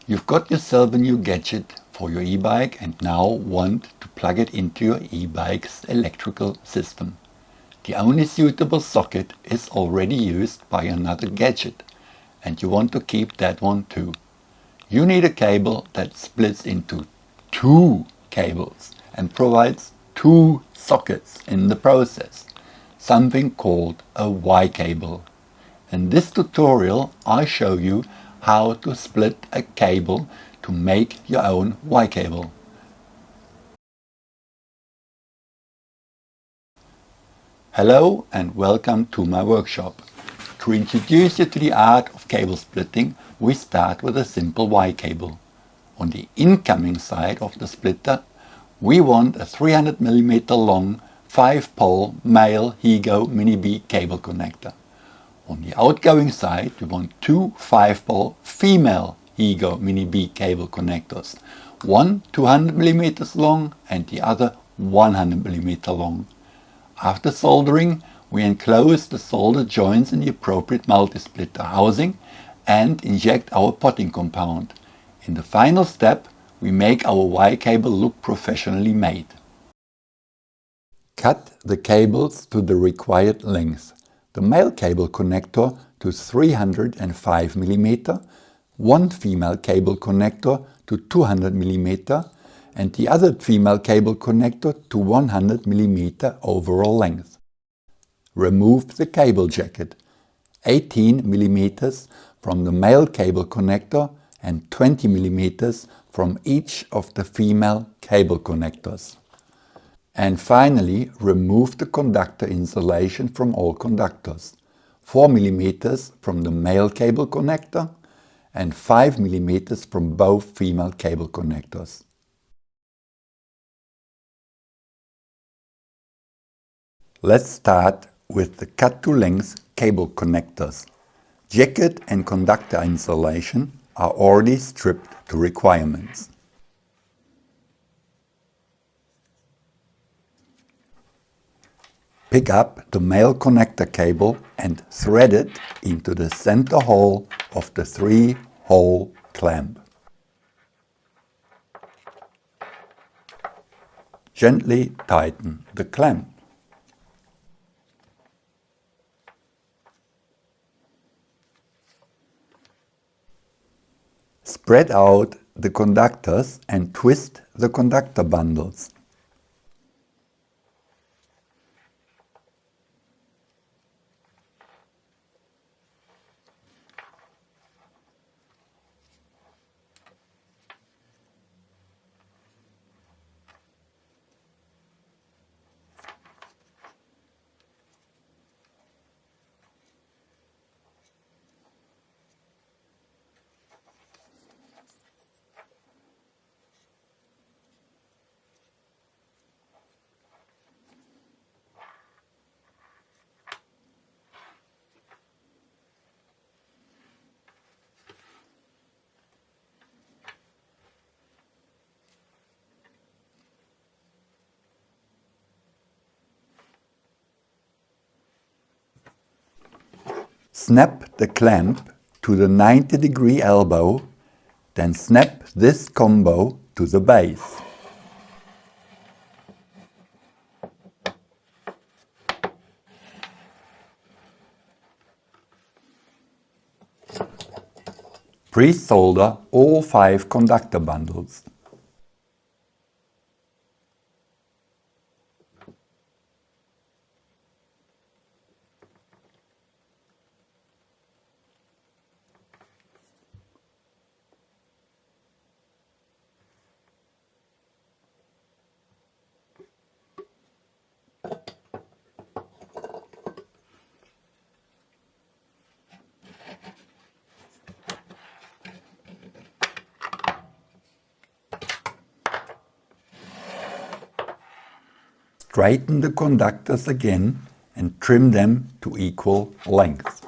You've got yourself a new gadget for your e-bike and now want to plug it into your e-bike's electrical system. The only suitable socket is already used by another gadget and you want to keep that one too. You need a cable that splits into two cables and provides two sockets in the process, something called a Y cable. In this tutorial I show you how to split a cable to make your own Y cable. Hello and welcome to my workshop. To introduce you to the art of cable splitting, we start with a simple Y cable. On the incoming side of the splitter, we want a 300 mm long 5-pole male Higo Mini B cable connector. On the outgoing side, we want two 5-pole female Higo Mini B cable connectors, one 200 mm long and the other 100 mm long. After soldering, we enclose the soldered joints in the appropriate multi-splitter housing and inject our potting compound. In the final step, we make our Y cable look professionally made. Cut the cables to the required length. The male cable connector to 305 mm, one female cable connector to 200 mm and the other female cable connector to 100 mm overall length. Remove the cable jacket, 18 mm from the male cable connector and 20 mm from each of the female cable connectors. And finally, remove the conductor insulation from all conductors, 4 mm from the male cable connector and 5 mm from both female cable connectors. Let's start with the cut-to-length cable connectors. Jacket and conductor insulation are already stripped to requirements. Pick up the male connector cable and thread it into the center hole of the 3-hole clamp. Gently tighten the clamp. Spread out the conductors and twist the conductor bundles. Snap the clamp to the 90-degree elbow, then snap this combo to the base. Pre-solder all 5 conductor bundles. Straighten the conductors again and trim them to equal length.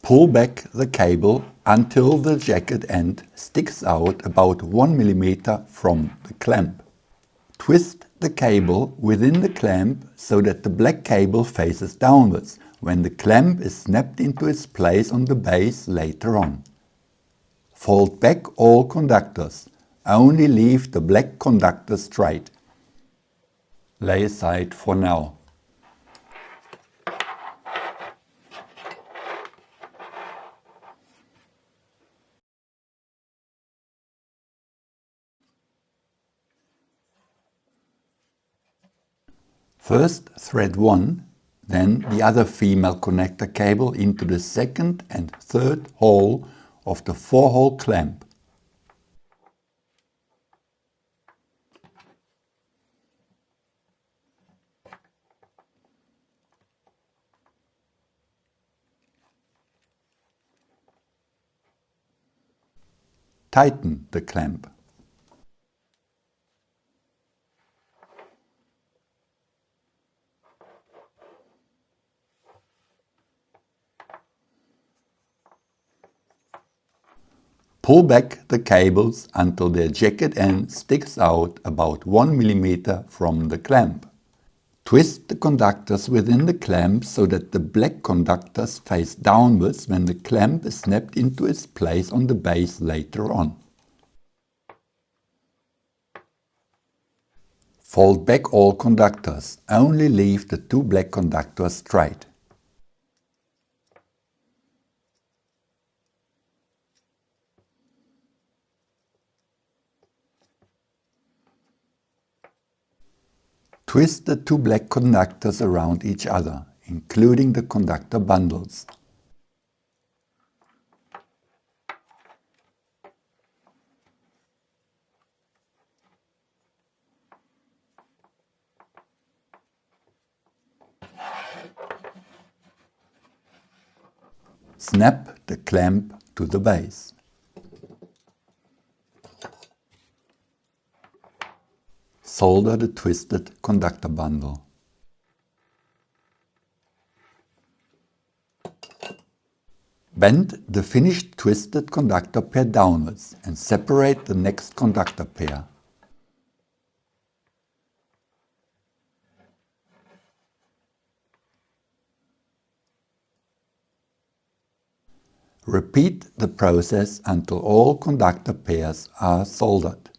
Pull back the cable until the jacket end sticks out about 1 mm from the clamp. Twist the cable within the clamp so that the black cable faces downwards when the clamp is snapped into its place on the base later on. Fold back all conductors, only leave the black conductor straight. Lay aside for now. First thread one, then the other female connector cable into the second and third hole of the 4-hole clamp. Tighten the clamp. Pull back the cables until their jacket end sticks out about 1 mm from the clamp. Twist the conductors within the clamp so that the black conductors face downwards when the clamp is snapped into its place on the base later on. Fold back all conductors, only leave the 2 black conductors straight. Twist the 2 black conductors around each other, including the conductor bundles. Snap the clamp to the base. Solder the twisted conductor bundle. Bend the finished twisted conductor pair downwards and separate the next conductor pair. Repeat the process until all conductor pairs are soldered.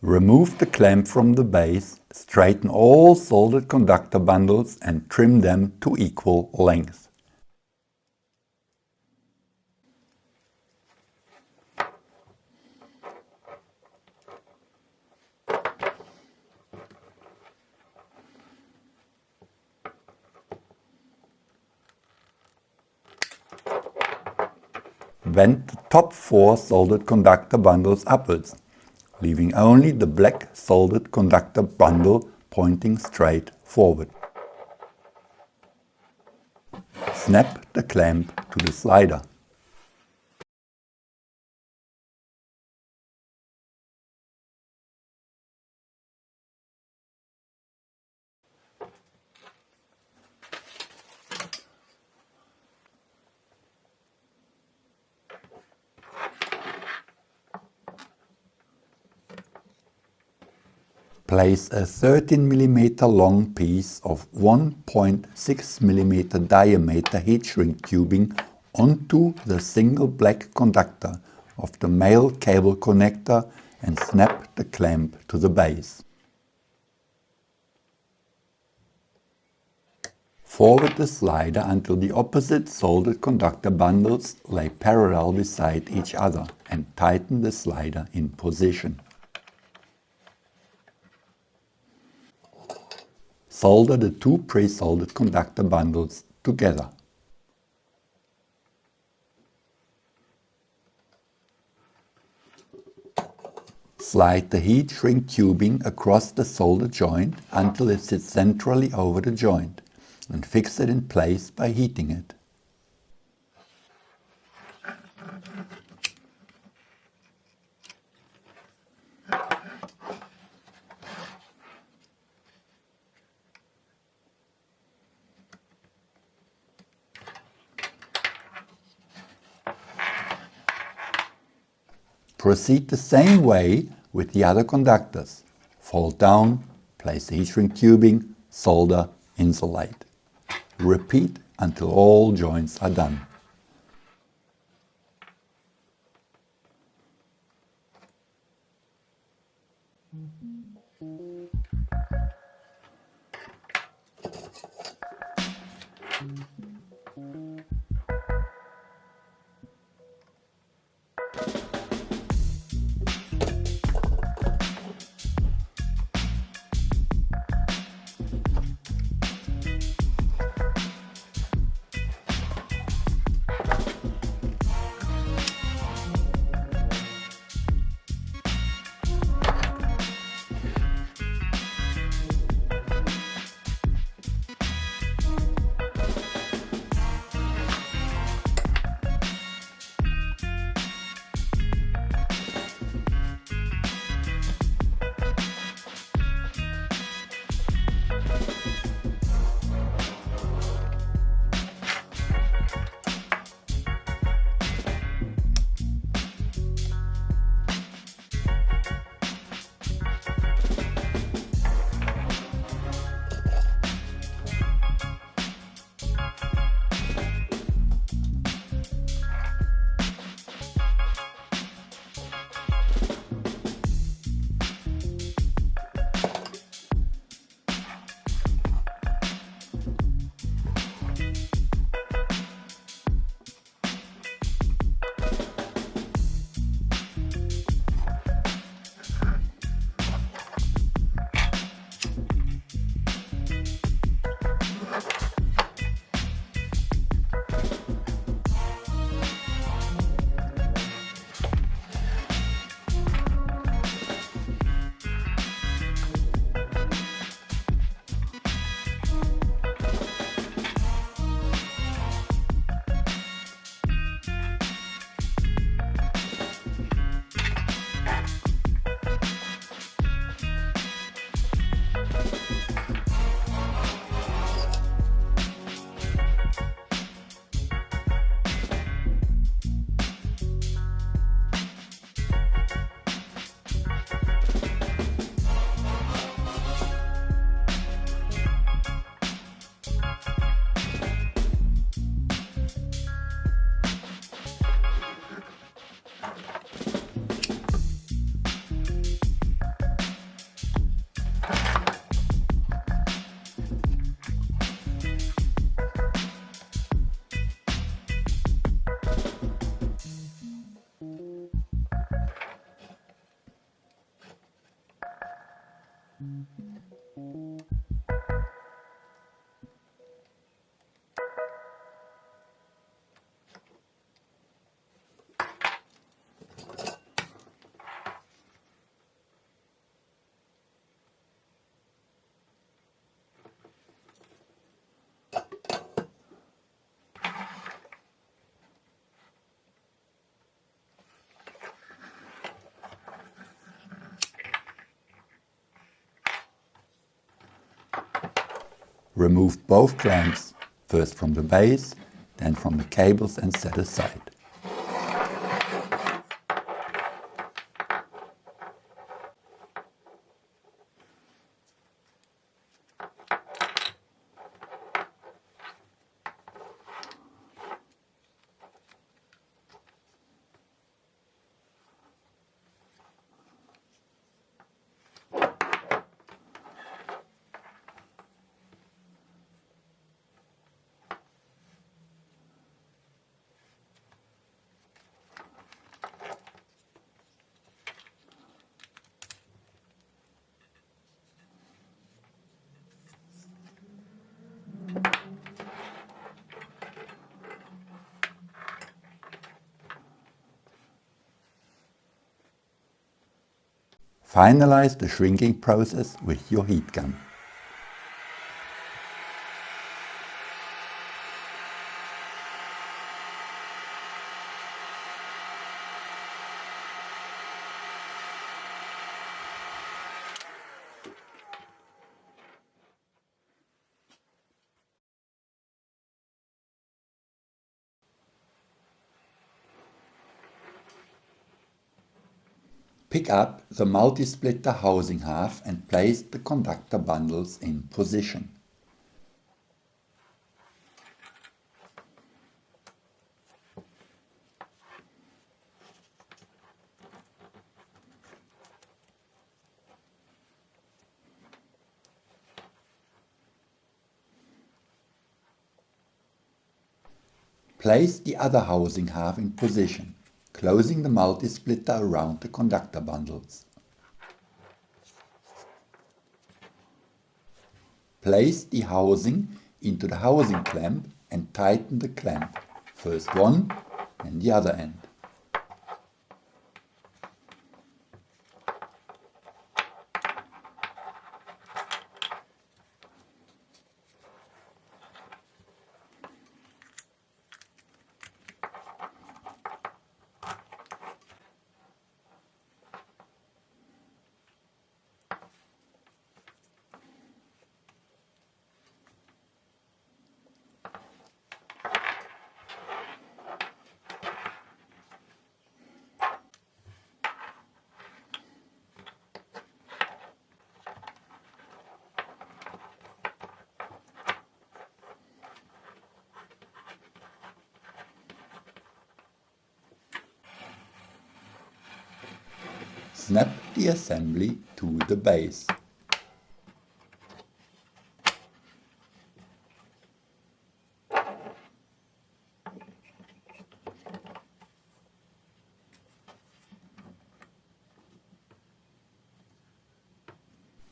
Remove the clamp from the base, straighten all soldered conductor bundles and trim them to equal length. Bend the top 4 soldered conductor bundles upwards, leaving only the black soldered conductor bundle pointing straight forward. Snap the clamp to the slider. Place a 13 mm long piece of 1.6 mm diameter heat shrink tubing onto the single black conductor of the male cable connector and snap the clamp to the base. Forward the slider until the opposite soldered conductor bundles lay parallel beside each other and tighten the slider in position. Solder the 2 pre-soldered conductor bundles together. Slide the heat shrink tubing across the solder joint until it sits centrally over the joint and fix it in place by heating it. Proceed the same way with the other conductors. Fold down, place the heat shrink tubing, solder, insulate. Repeat until all joints are done. Remove both clamps, first from the base, then from the cables, and set aside. Finalize the shrinking process with your heat gun. Pick up the multi-splitter housing half and place the conductor bundles in position. Place the other housing half in position, closing the multi-splitter around the conductor bundles. Place the housing into the housing clamp and tighten the clamp, first one and the other end. Snap the assembly to the base.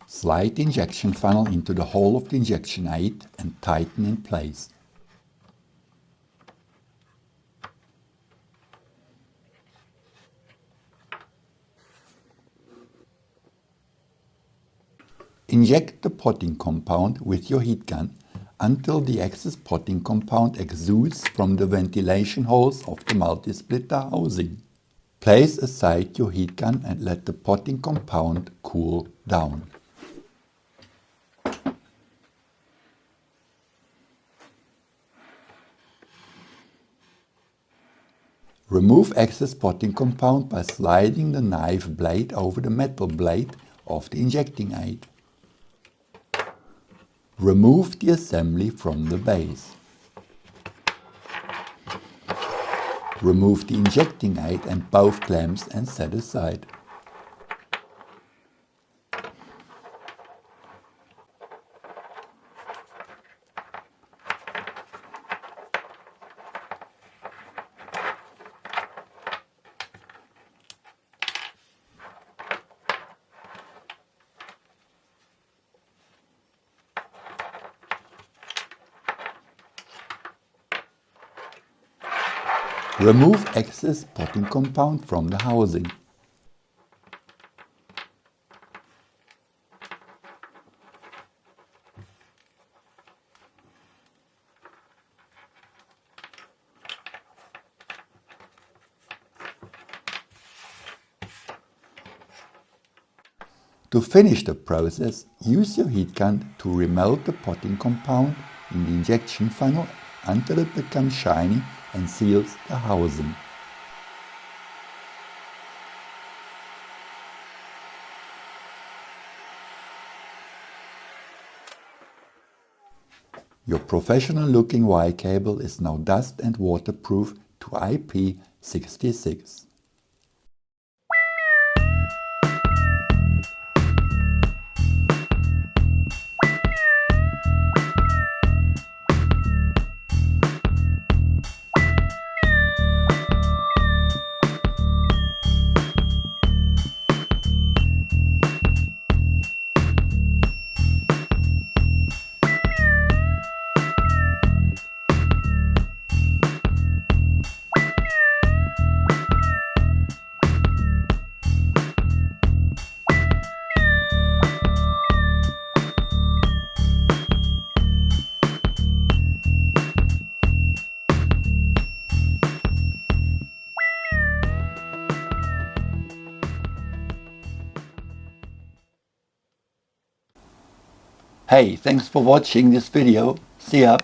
Slide the injection funnel into the hole of the injection aid and tighten in place. Inject the potting compound with your heat gun until the excess potting compound exudes from the ventilation holes of the multi-splitter housing. Place aside your heat gun and let the potting compound cool down. Remove excess potting compound by sliding the knife blade over the metal blade of the injecting aid. Remove the assembly from the base. Remove the injecting aid and both clamps and set aside. Remove excess potting compound from the housing. To finish the process, use your heat gun to remelt the potting compound in the injection funnel until it becomes shiny and seals the housing. Your professional looking Y cable is now dust and waterproof to IP66. Hey, thanks for watching this video. See ya!